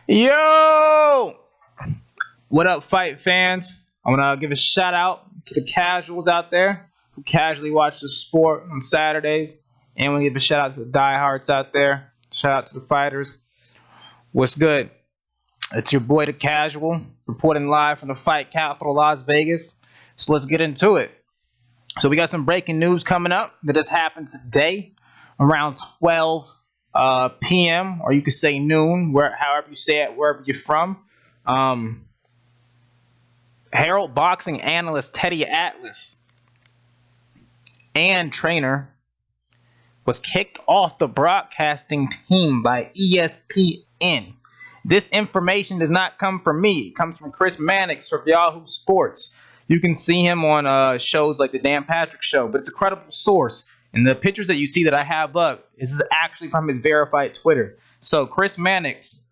Yo! What up, fight fans? I want to give a shout out to the casuals out there who casually watch the sport on Saturdays. And we give a shout out to the diehards out there. Shout out to the fighters. What's good? It's your boy, the casual, reporting live from the fight capital, Las Vegas. So let's get into it. So we got some breaking news coming up that has happened today around 12 p.m. or you could say noon, however you say it, wherever you're from. Herald boxing analyst Teddy Atlas and trainer was kicked off the broadcasting team by ESPN. This information does not come from me. It comes from Chris Mannix from Yahoo Sports. You can see him on shows like the Dan Patrick Show, but it's a credible source. And the pictures that you see that I have up, this is actually from his verified Twitter. So Chris Mannix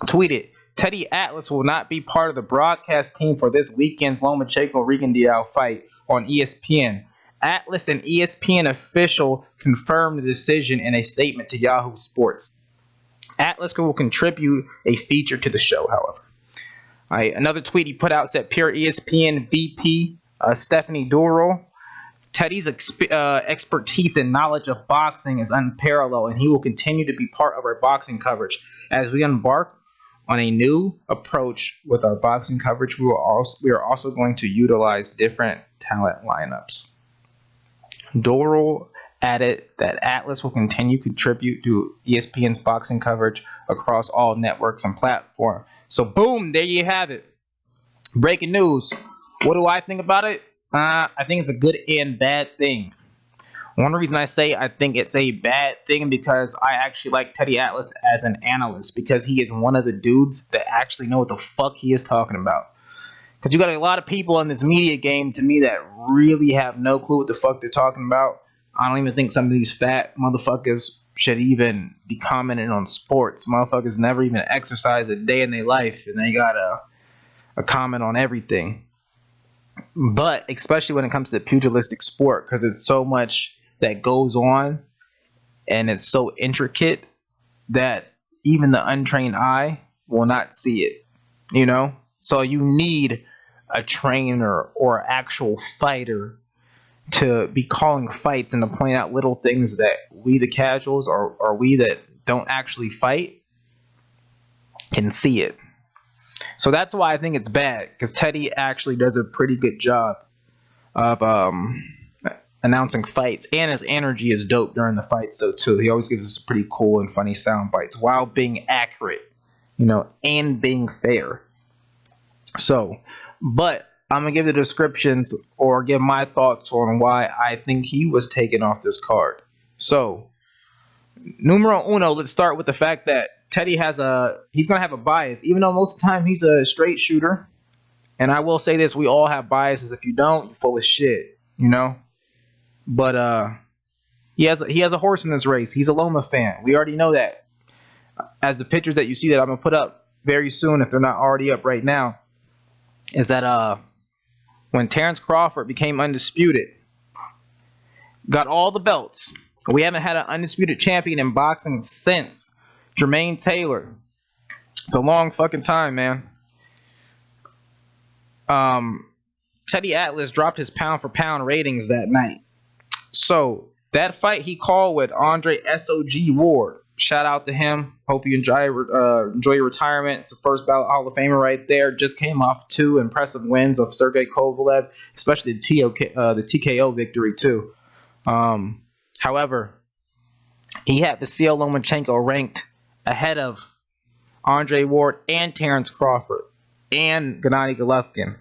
tweeted, Teddy Atlas will not be part of the broadcast team for this weekend's LomaVsRigo fight on ESPN. Atlas, an ESPN official, confirmed the decision in a statement to Yahoo Sports. Atlas will contribute a feature to the show, however. Another tweet he put out said, Pure ESPN VP Stephanie Duro. Teddy's expertise and knowledge of boxing is unparalleled, and he will continue to be part of our boxing coverage. As we embark on a new approach with our boxing coverage, we are also going to utilize different talent lineups. Doro added that Atlas will continue to contribute to ESPN's boxing coverage across all networks and platforms. So boom, there you have it. Breaking news. What do I think about it? I think it's a good and bad thing. One reason I say I think it's a bad thing because I actually like Teddy Atlas as an analyst, because he is one of the dudes that actually know what the fuck he is talking about. Because you got a lot of people in this media game, to me, that really have no clue what the fuck they're talking about. I don't even think some of these fat motherfuckers should even be commenting on sports. Motherfuckers never even exercise a day in their life, and they got a comment on everything. But especially when it comes to pugilistic sport, because there's so much that goes on, and it's so intricate that even the untrained eye will not see it, you know? So you need a trainer or actual fighter to be calling fights and to point out little things that we, the casuals, or we that don't actually fight, can see it. So that's why I think it's bad, because Teddy actually does a pretty good job of announcing fights, and his energy is dope during the fight. So too, he always gives us pretty cool and funny sound bites while being accurate, and being fair. So, but I'm gonna give the descriptions or give my thoughts on why I think he was taken off this card. So, numero uno, let's start with the fact that Teddy he's gonna have a bias, even though most of the time he's a straight shooter. And I will say this: we all have biases. If you don't, you're full of shit, But he has a horse in this race. He's a Loma fan. We already know that. As the pictures that you see that I'm gonna put up very soon, if they're not already up right now, is that when Terrence Crawford became undisputed, got all the belts. We haven't had an undisputed champion in boxing since Jermaine Taylor. It's a long fucking time, man. Teddy Atlas dropped his pound for pound ratings that night. So that fight he called with Andre S.O.G. Ward. Shout out to him. Hope you enjoy your retirement. It's the first ballot Hall of Famer right there. Just came off 2 impressive wins of Sergey Kovalev, especially the TKO victory too. However, he had Vasyl Lomachenko ranked ahead of Andre Ward and Terrence Crawford and Gennady Golovkin.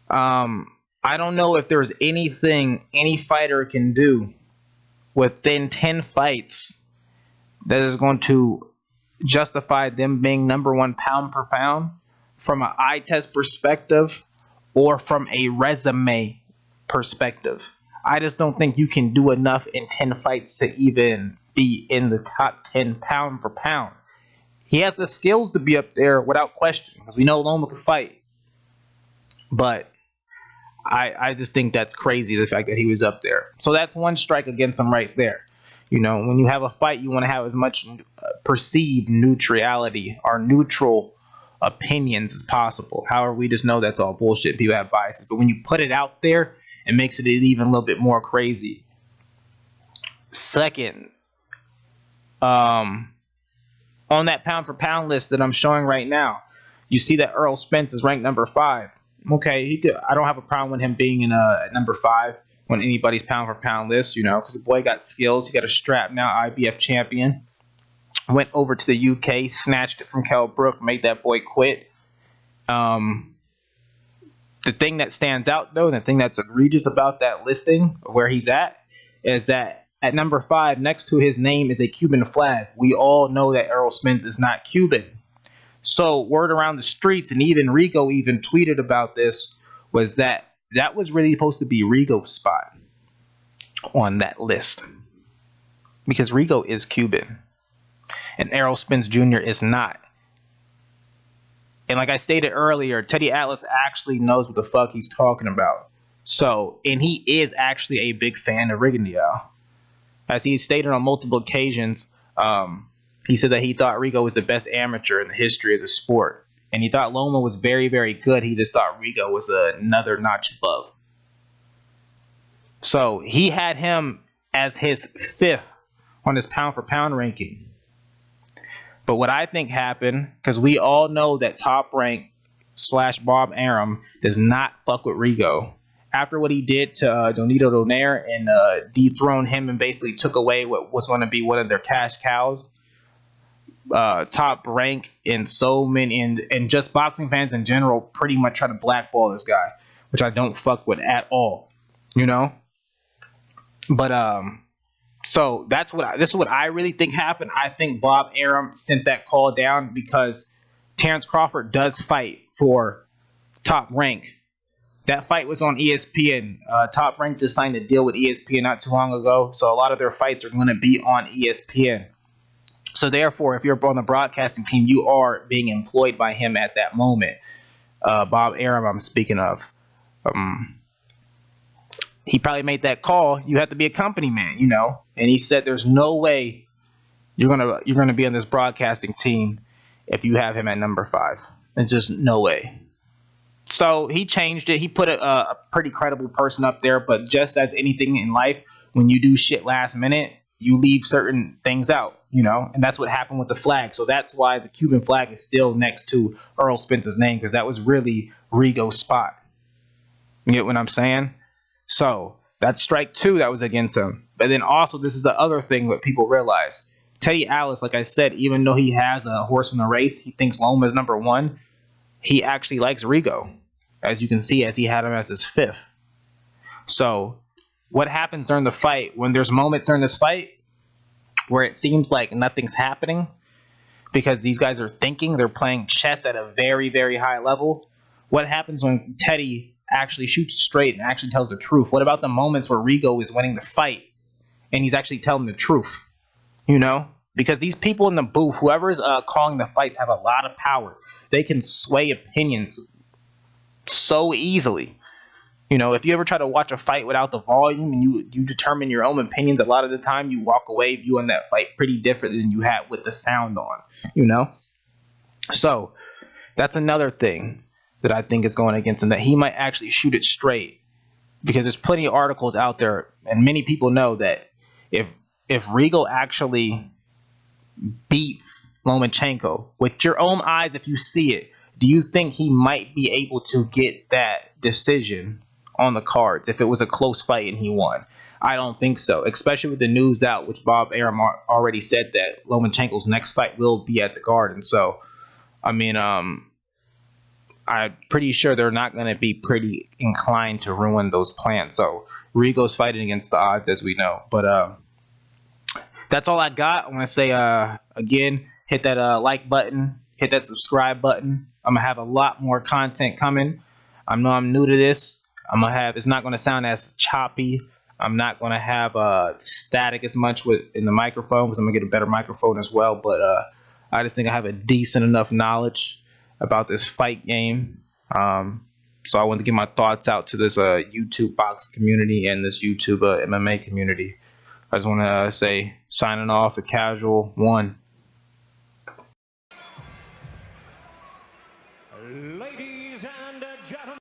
I don't know if there's anything any fighter can do within 10 fights that is going to justify them being number one pound per pound from an eye test perspective or from a resume perspective. I just don't think you can do enough in 10 fights to even be in the top 10 pound for pound. He has the skills to be up there without question, because we know Loma can fight. But I just think that's crazy, the fact that he was up there. So that's one strike against him right there. You know, when you have a fight, you want to have as much perceived neutrality or neutral opinions as possible. However, we just know that's all bullshit. People have biases, but when you put it out there, it makes it even a little bit more crazy. Second, on that pound for pound list that I'm showing right now, you see that Errol Spence is ranked number 5. Okay, I don't have a problem with him being in number 5 on anybody's pound for pound list, you know, because the boy got skills. He got a strap now, IBF champion. Went over to the UK, snatched it from Kell Brook, made that boy quit. The thing that stands out, though, and the thing that's egregious about that listing, where he's at, is that at number 5, next to his name is a Cuban flag. We all know that Errol Spence is not Cuban. So word around the streets, and even Rigo even tweeted about this, was that was really supposed to be Rigo's spot on that list. Because Rigo is Cuban. And Errol Spence Jr. is not. And like I stated earlier, Teddy Atlas actually knows what the fuck he's talking about. So, and he is actually a big fan of Rigondeaux. As he stated on multiple occasions, he said that he thought Rigo was the best amateur in the history of the sport. And he thought Loma was very, very good. He just thought Rigo was another notch above. So he had him as his 5th on his pound for pound ranking. But what I think happened, because we all know that Top Rank / Bob Arum does not fuck with Rigo. After what he did to Donito Donaire and dethroned him and basically took away what was going to be one of their cash cows, Top Rank and so many and just boxing fans in general pretty much try to blackball this guy, which I don't fuck with at all, you know. But so this is what I really think happened. I think Bob Arum sent that call down because Terrence Crawford does fight for Top Rank. That fight was on ESPN. Top Rank just signed a deal with ESPN not too long ago, so a lot of their fights are going to be on ESPN. So therefore, if you're on the broadcasting team, you are being employed by him at that moment. Bob Arum, I'm speaking of. He probably made that call. You have to be a company man, you know. And he said, "There's no way you're gonna be on this broadcasting team if you have him at number 5. There's just no way." So he changed it. He put a pretty credible person up there. But just as anything in life, when you do shit last minute, you leave certain things out, you know. And that's what happened with the flag. So that's why the Cuban flag is still next to Errol Spence's name, because that was really Rigo's spot. You get what I'm saying? So that's strike 2 that was against him. But then also, this is the other thing that people realize. Teddy Atlas, like I said, even though he has a horse in the race, he thinks Loma is number 1. He actually likes Rigo, as you can see, as he had him as his 5th. So what happens during the fight, when there's moments during this fight where it seems like nothing's happening because these guys are thinking, they're playing chess at a very, very high level. What happens when Teddy actually shoots straight and actually tells the truth? What about the moments where Rigo is winning the fight and he's actually telling the truth? You know? Because these people in the booth, whoever's calling the fights, have a lot of power. They can sway opinions so easily. You know, if you ever try to watch a fight without the volume and you determine your own opinions, a lot of the time you walk away viewing that fight pretty different than you had with the sound on, you know? So that's another thing that I think is going against him, that he might actually shoot it straight. Because there's plenty of articles out there, and many people know that if Rigo actually beats Lomachenko, with your own eyes, if you see it, do you think he might be able to get that decision on the cards if it was a close fight and he won? I don't think so, especially with the news out, which Bob Arum already said that Lomachenko's next fight will be at the Garden. So, I mean, I'm pretty sure they're not going to be pretty inclined to ruin those plans. So, Rigo's fighting against the odds, as we know. But that's all I got. I want to say, again, hit that like button, hit that subscribe button. I'm going to have a lot more content coming. I know I'm new to this. It's not going to sound as choppy. I'm not going to have static as much in the microphone, because I'm going to get a better microphone as well. But I just think I have a decent enough knowledge about this fight game. So I want to get my thoughts out to this YouTube boxing community and this YouTube MMA community. I just want to say signing off, a casual one. Ladies and gentlemen.